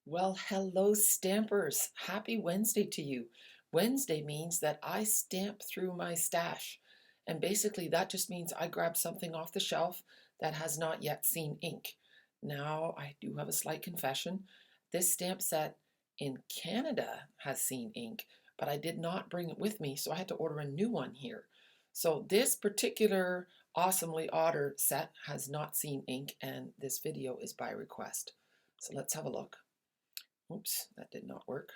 Well, hello, stampers. Happy Wednesday to you. Wednesday means that I stamp through my stash. And basically, that just means I grab something off the shelf that has not yet seen ink. Now, I do have a slight confession. This stamp set in Canada has seen ink, but I did not bring it with me, so I had to order a new one here. So, this particular awesomely Otter set has not seen ink, and this video is by request. So, let's have a look. Oops, that did not work.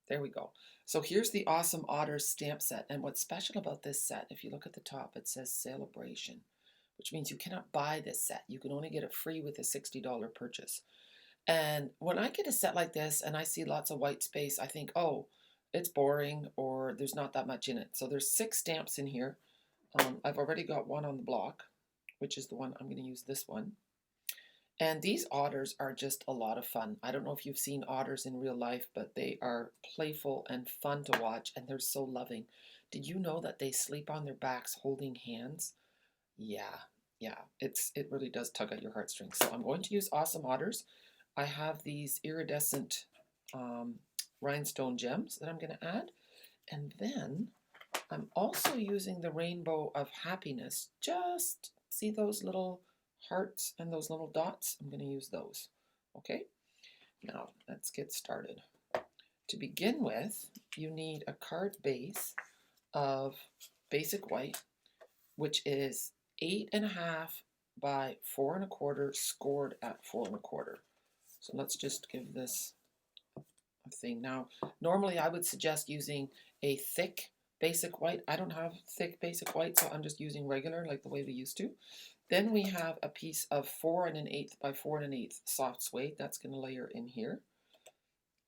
There we go. So here's the awesome Otters stamp set. And what's special about this set, if you look at the top, it says saleabration, which means you cannot buy this set. You can only get it free with a $60 purchase. And when I get a set like this and I see lots of white space, I think, oh, it's boring or there's not that much in it. So there's 6 stamps in here. I've already got one on the block, which is the one I'm going to use, this one. And these otters are just a lot of fun. I don't know if you've seen otters in real life, but they are playful and fun to watch, and they're so loving. Did you know that they sleep on their backs holding hands? Yeah, yeah, it really does tug at your heartstrings. So I'm going to use Awesome Otters. I have these iridescent um, rhinestone gems that I'm going to add. And then I'm also using the Rainbow of Happiness. Just see those little hearts and those little dots? I'm going to use those. Okay, now let's get started. To begin with, you need a card base of basic white, which is 8.5 by 4.25, scored at 4.25. So let's just give this a thing. Now, normally I would suggest using a thick basic white. I don't have thick basic white, so I'm just using regular like the way we used to. Then we have a piece of 4 1/8 by 4 1/8 soft suede. That's going to layer in here.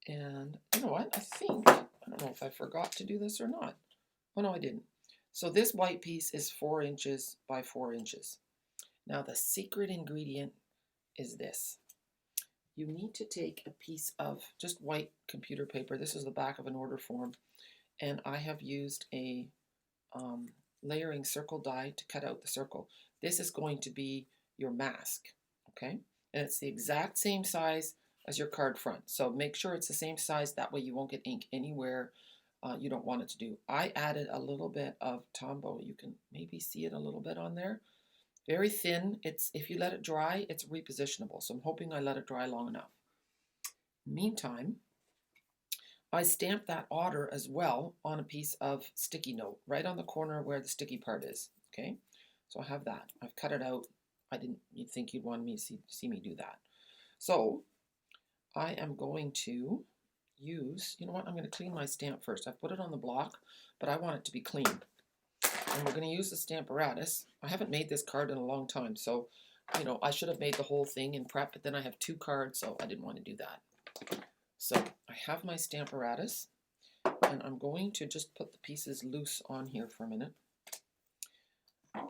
And you know what? I don't know if I forgot to do this or not. Oh no, I didn't. So this white piece is 4 inches by 4 inches. Now the secret ingredient is this. You need to take a piece of just white computer paper. This is the back of an order form. And I have used a layering circle die to cut out the circle. This is going to be your mask, okay? And it's the exact same size as your card front. So make sure it's the same size. That way you won't get ink anywhere you don't want it to do. I added a little bit of Tombow. You can maybe see it a little bit on there. Very thin. If you let it dry, it's repositionable. So I'm hoping I let it dry long enough. Meantime, I stamped that otter as well on a piece of sticky note, right on the corner where the sticky part is, okay? So I have that. I've cut it out. You'd think you'd want me to see me do that. So I am going to use, you know what, I'm going to clean my stamp first. I've put it on the block, but I want it to be clean. And we're going to use the stamparatus. I haven't made this card in a long time, so, you know, I should have made the whole thing in prep, but then I have 2 cards, so I didn't want to do that. So I have my stamparatus, and I'm going to just put the pieces loose on here for a minute.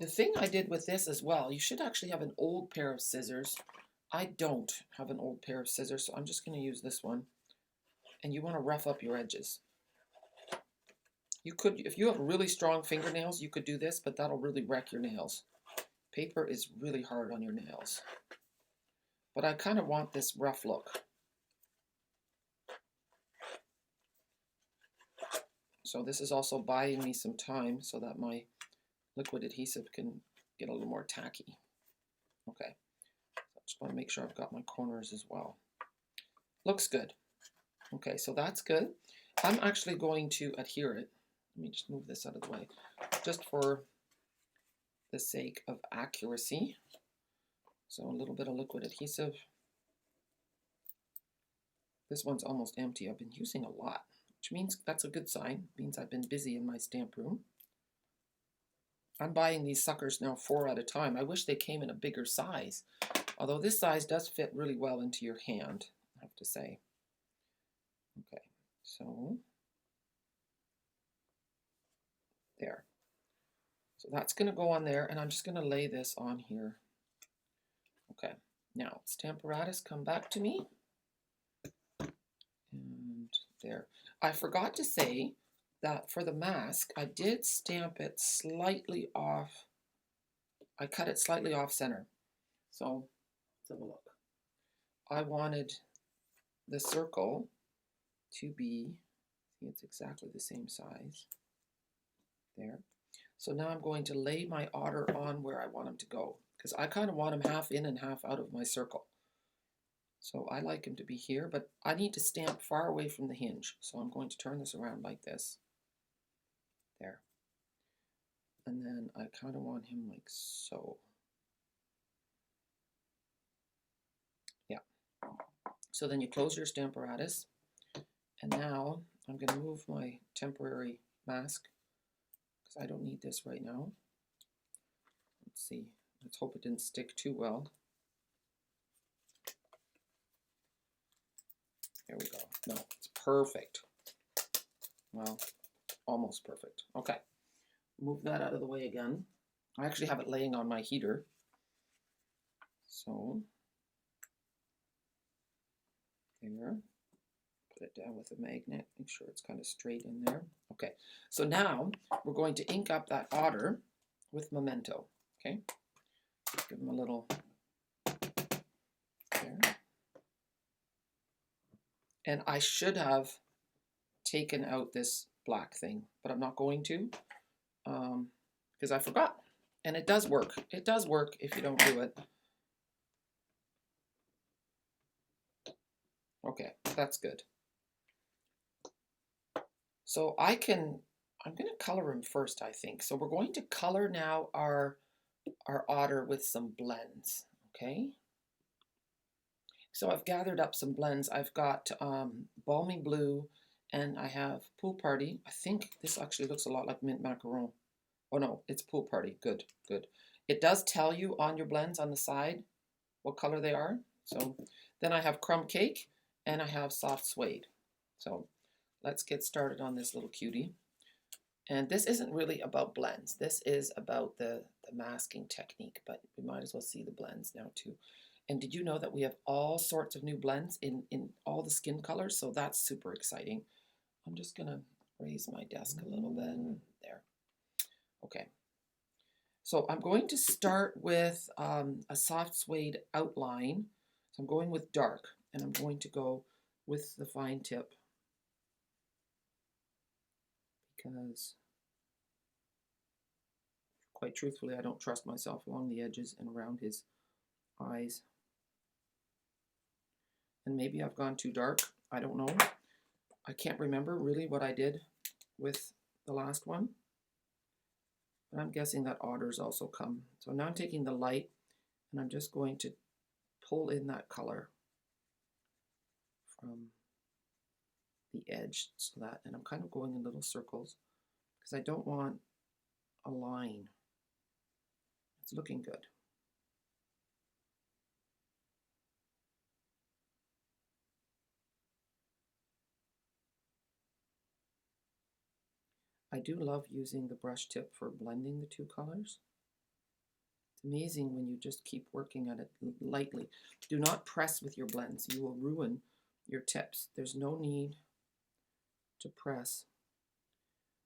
The thing I did with this as well, you should actually have an old pair of scissors. I don't have an old pair of scissors, so I'm just going to use this one. And you want to rough up your edges. You could, if you have really strong fingernails, you could do this, but that'll really wreck your nails. Paper is really hard on your nails. But I kind of want this rough look. So this is also buying me some time so that my liquid adhesive can get a little more tacky. Okay, so I just want to make sure I've got my corners as well. Looks good. Okay, so that's good. I'm actually going to adhere it. Let me just move this out of the way, just for the sake of accuracy. So a little bit of liquid adhesive. This one's almost empty. I've been using a lot, which means that's a good sign. It means I've been busy in my stamp room. I'm buying these suckers now 4 at a time. I wish they came in a bigger size, although this size does fit really well into your hand, I have to say. Okay, so there. So that's going to go on there, and I'm just going to lay this on here. Okay, now stamparatus, come back to me. And there. I forgot to say that for the mask, I did stamp it slightly off. I cut it slightly off center. So let's have a look. I wanted the circle to be, see, it's exactly the same size there. So now I'm going to lay my otter on where I want him to go, because I kind of want him half in and half out of my circle. So I like him to be here, but I need to stamp far away from the hinge. So I'm going to turn this around like this. There. And then I kind of want him like so. Yeah. So then you close your stamparatus. And now I'm going to move my temporary mask because I don't need this right now. Let's see. Let's hope it didn't stick too well. There we go. No, it's perfect. Well, almost perfect. Okay. Move that out of the way again. I actually have it laying on my heater. So, there. Put it down with a magnet. Make sure it's kind of straight in there. Okay. So now we're going to ink up that otter with Memento. Okay. Give him a little there. And I should have taken out this black thing, but I'm not going to because I forgot. And it does work. It does work if you don't do it. Okay, that's good. So I'm going to color him first, I think. So we're going to color now our otter with some blends, okay? So I've gathered up some blends. I've got Balmy Blue, and I have Pool Party. I think this actually looks a lot like Mint Macaron. Oh no, it's Pool Party. Good, good. It does tell you on your blends on the side what color they are. So then I have Crumb Cake, and I have Soft Suede. So let's get started on this little cutie. And this isn't really about blends. This is about the masking technique, but we might as well see the blends now too. And did you know that we have all sorts of new blends in all the skin colors? So that's super exciting. I'm just gonna raise my desk a little bit. There. Okay. So I'm going to start with a soft suede outline. So I'm going with dark, and I'm going to go with the fine tip because, quite truthfully, I don't trust myself along the edges and around his eyes. And maybe I've gone too dark. I don't know. I can't remember really what I did with the last one. But I'm guessing that otters also come. So now I'm taking the light and I'm just going to pull in that color from the edge so that, and I'm kind of going in little circles because I don't want a line. It's looking good. I do love using the brush tip for blending the two colors. It's amazing when you just keep working at it lightly. Do not press with your blends. You will ruin your tips. There's no need to press.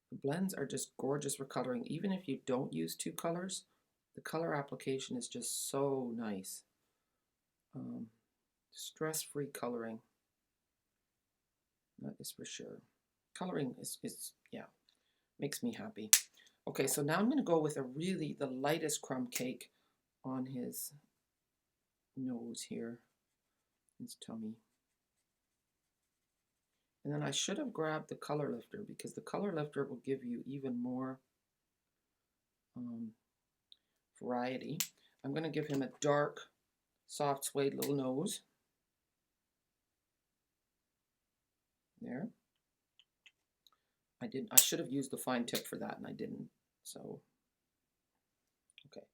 The blends are just gorgeous for coloring. Even if you don't use two colors, the color application is just so nice. Stress-free coloring. That is for sure. Coloring is yeah, makes me happy. Okay, so now I'm going to go with the lightest crumb cake on his nose here, his tummy. And then I should have grabbed the color lifter because the color lifter will give you even more variety. I'm going to give him a dark, soft suede little nose. There. I should have used the fine tip for that and I didn't. So, okay.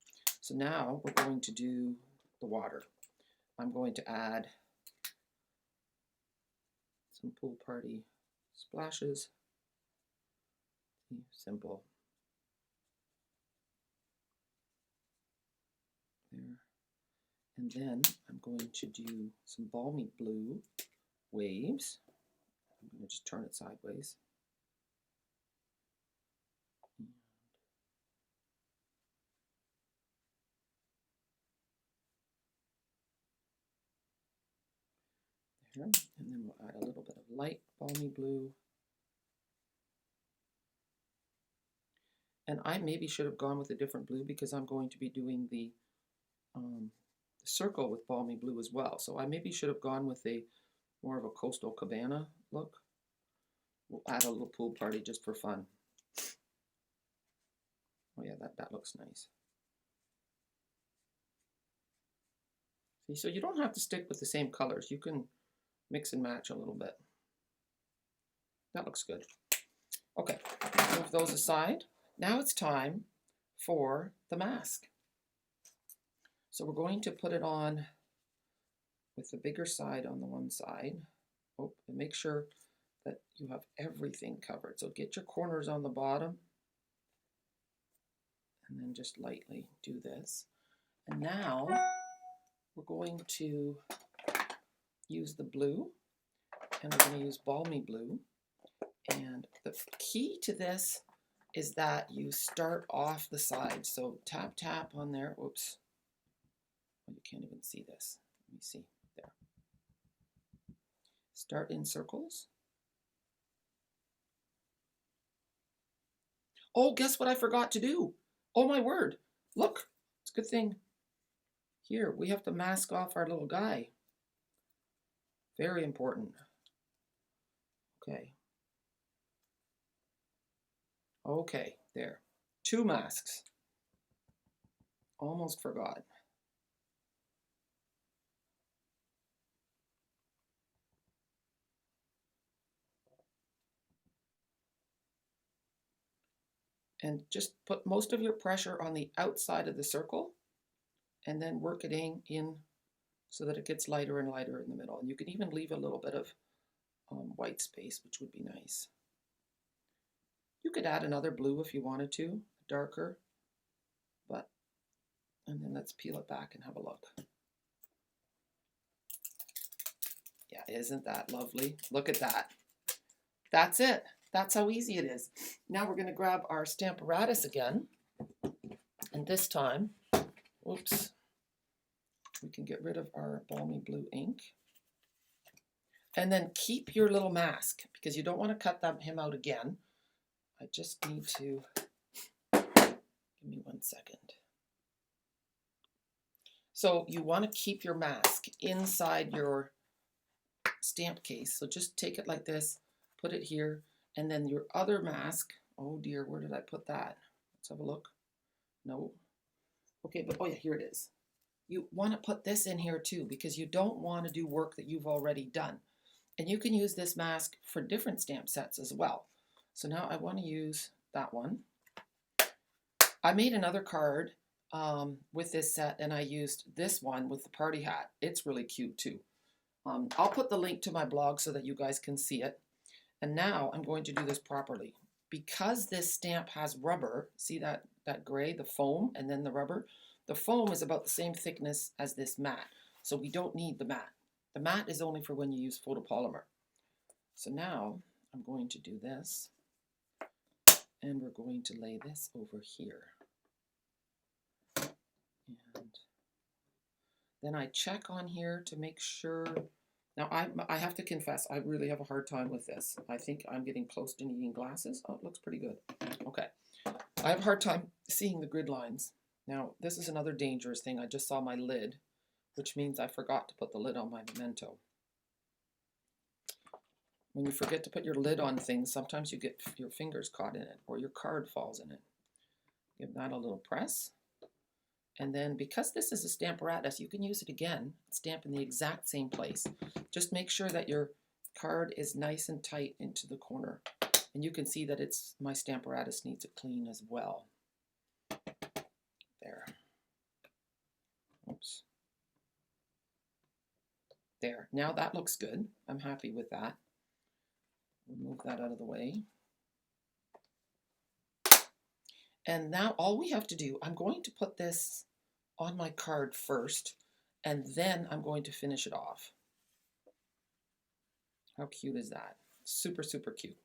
So now we're going to do the water. I'm going to add some Pool Party splashes. Simple. There. And then I'm going to do some Balmy Blue waves. I'm going to just turn it sideways. Here, and then we'll add a little bit of light balmy blue. And I maybe should have gone with a different blue because I'm going to be doing the circle with balmy blue as well. So I maybe should have gone with a more of a coastal cabana look. We'll add a little pool party just for fun. Oh yeah, that looks nice. See, so you don't have to stick with the same colors. You can mix and match a little bit. That looks good. Okay, move those aside. Now it's time for the mask. So we're going to put it on with the bigger side on the one side. Oh, and make sure that you have everything covered. So get your corners on the bottom and then just lightly do this. And now we're going to use the blue, and we're going to use balmy blue. And the key to this is that you start off the side. So tap, tap on there. Oops. Oh, you can't even see this. Let me see. There. Start in circles. Oh, guess what I forgot to do? Oh, my word. Look, it's a good thing. Here, we have to mask off our little guy. Very important. Okay. Okay, there. 2 masks. Almost forgot. And just put most of your pressure on the outside of the circle and then work it in so that it gets lighter and lighter in the middle. And you can even leave a little bit of white space, which would be nice. You could add another blue if you wanted to, darker, but, and then let's peel it back and have a look. Yeah, isn't that lovely? Look at that. That's it. That's how easy it is. Now we're going to grab our stamparatus again, and this time, oops, we can get rid of our balmy blue ink. And then keep your little mask because you don't want to cut him out again. I just need to, give me 1 second. So you want to keep your mask inside your stamp case. So just take it like this, put it here, and then your other mask, oh dear, where did I put that? Let's have a look. No. Okay, but oh yeah, here it is. You want to put this in here too because you don't want to do work that you've already done. And you can use this mask for different stamp sets as well. So now I want to use that one. I made another card with this set, and I used this one with the party hat. It's really cute too. I'll put the link to my blog so that you guys can see it. And now I'm going to do this properly. Because this stamp has rubber, see that gray, the foam, and then the rubber? The foam is about the same thickness as this mat, so we don't need the mat. The mat is only for when you use photopolymer. So now I'm going to do this, and we're going to lay this over here. And then I check on here to make sure. Now I have to confess, I really have a hard time with this. I think I'm getting close to needing glasses. Oh, it looks pretty good. Okay. I have a hard time seeing the grid lines. Now, this is another dangerous thing. I just saw my lid, which means I forgot to put the lid on my memento. When you forget to put your lid on things, sometimes you get your fingers caught in it or your card falls in it. Give that a little press. And then because this is a stamparatus, you can use it again, stamp in the exact same place. Just make sure that your card is nice and tight into the corner. And you can see that my stamparatus needs it clean as well. There. Oops. There. Now that looks good. I'm happy with that. We'll move that out of the way. And now all we have to do, I'm going to put this on my card first, and then I'm going to finish it off. How cute is that? Super, super cute.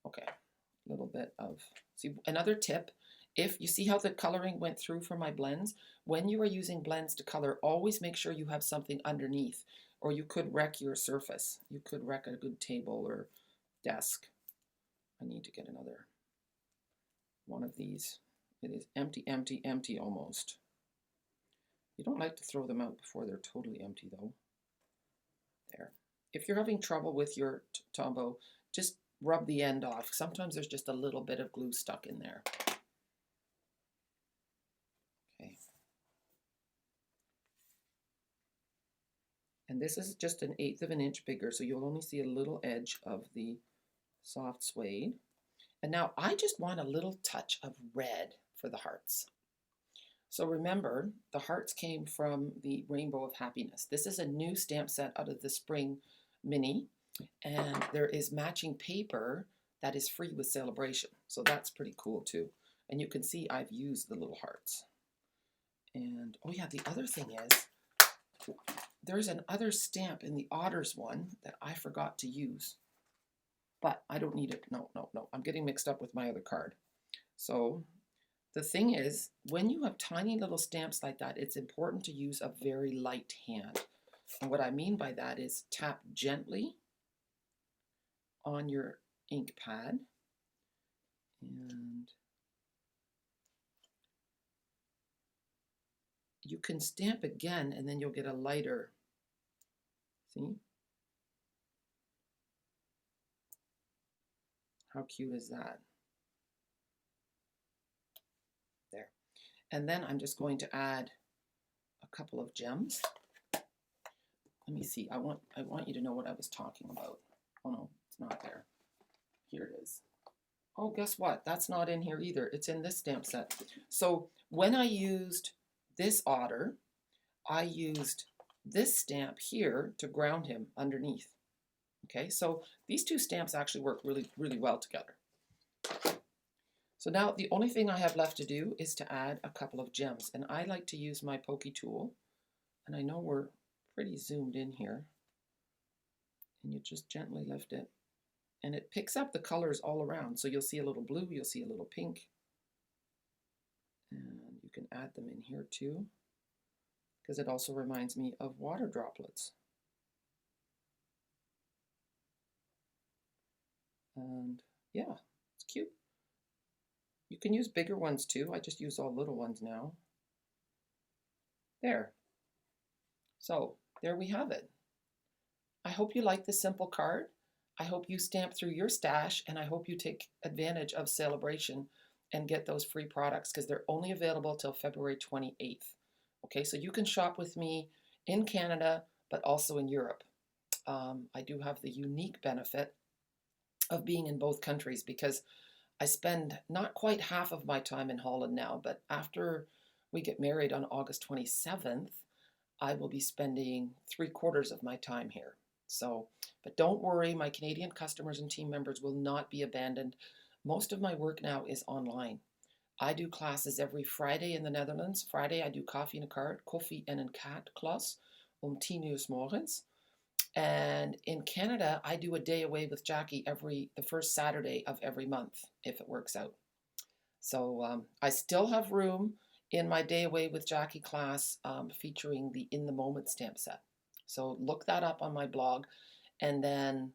Okay, a little bit of, see, another tip, if you see how the coloring went through for my blends, when you are using blends to color, always make sure you have something underneath, or you could wreck your surface. You could wreck a good table or desk. I need to get another one of these. It is empty, empty, empty almost. You don't like to throw them out before they're totally empty though. There. If you're having trouble with your Tombow, just rub the end off. Sometimes there's just a little bit of glue stuck in there. Okay. And this is just 1/8 of an inch bigger, so you'll only see a little edge of the soft suede. And now I just want a little touch of red for the hearts. So remember, the hearts came from the Rainbow of Happiness. This is a new stamp set out of the Spring Mini, and there is matching paper that is free with Saleabration. So that's pretty cool too. And you can see I've used the little hearts. And oh yeah, the other thing is, there's another stamp in the Otters one that I forgot to use. But I don't need it. No. I'm getting mixed up with my other card. So the thing is, when you have tiny little stamps like that, it's important to use a very light hand. And what I mean by that is tap gently on your ink pad. And you can stamp again, and then you'll get a lighter. See? How cute is that? There. And then I'm just going to add a couple of gems. Let me see. I want you to know what I was talking about. Oh no, it's not there. Here it is. Oh, guess what? That's not in here either. It's in this stamp set. So when I used this Otter, I used this stamp here to ground him underneath. Okay, so these two stamps actually work really, really well together. So now the only thing I have left to do is to add a couple of gems. And I like to use my pokey tool. And I know we're pretty zoomed in here. And you just gently lift it. And it picks up the colors all around. So you'll see a little blue, you'll see a little pink. And you can add them in here too, because it also reminds me of water droplets. And yeah, it's cute. You can use bigger ones too. I just use all little ones now. There. So there we have it. I hope you like this simple card. I hope you stamp through your stash, and I hope you take advantage of Saleabration and get those free products, because they're only available till February 28th. Okay, so you can shop with me in Canada, but also in Europe. I do have the unique benefit of being in both countries, because I spend not quite half of my time in Holland now, but after we get married on August 27th, I will be spending 3/4 of my time here. So, but don't worry, my Canadian customers and team members will not be abandoned. Most of my work now is online. I do classes every Friday in the Netherlands. Friday I do koffie en een kaart, koffie en een kaart klas om 10 uur 's morgens. And in Canada, I do a day away with Jackie the first Saturday of every month, if it works out. So I still have room in my day away with Jackie class featuring the In the Moment stamp set. So look that up on my blog. And then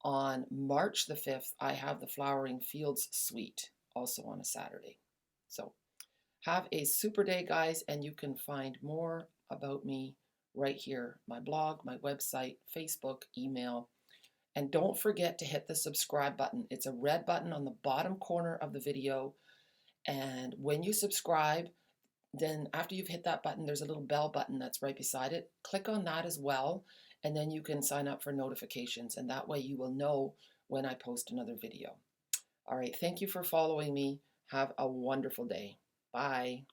on March the 5th, I have the Flowering Fields Suite, also on a Saturday. So have a super day, guys, and you can find more about me right here, my blog, my website, Facebook, email. And don't forget to hit the subscribe button. It's a red button on the bottom corner of the video. And when you subscribe, then after you've hit that button, there's a little bell button that's right beside it. Click on that as well, and then you can sign up for notifications, and that way you will know when I post another video. All right, thank you for following me. Have a wonderful day. Bye.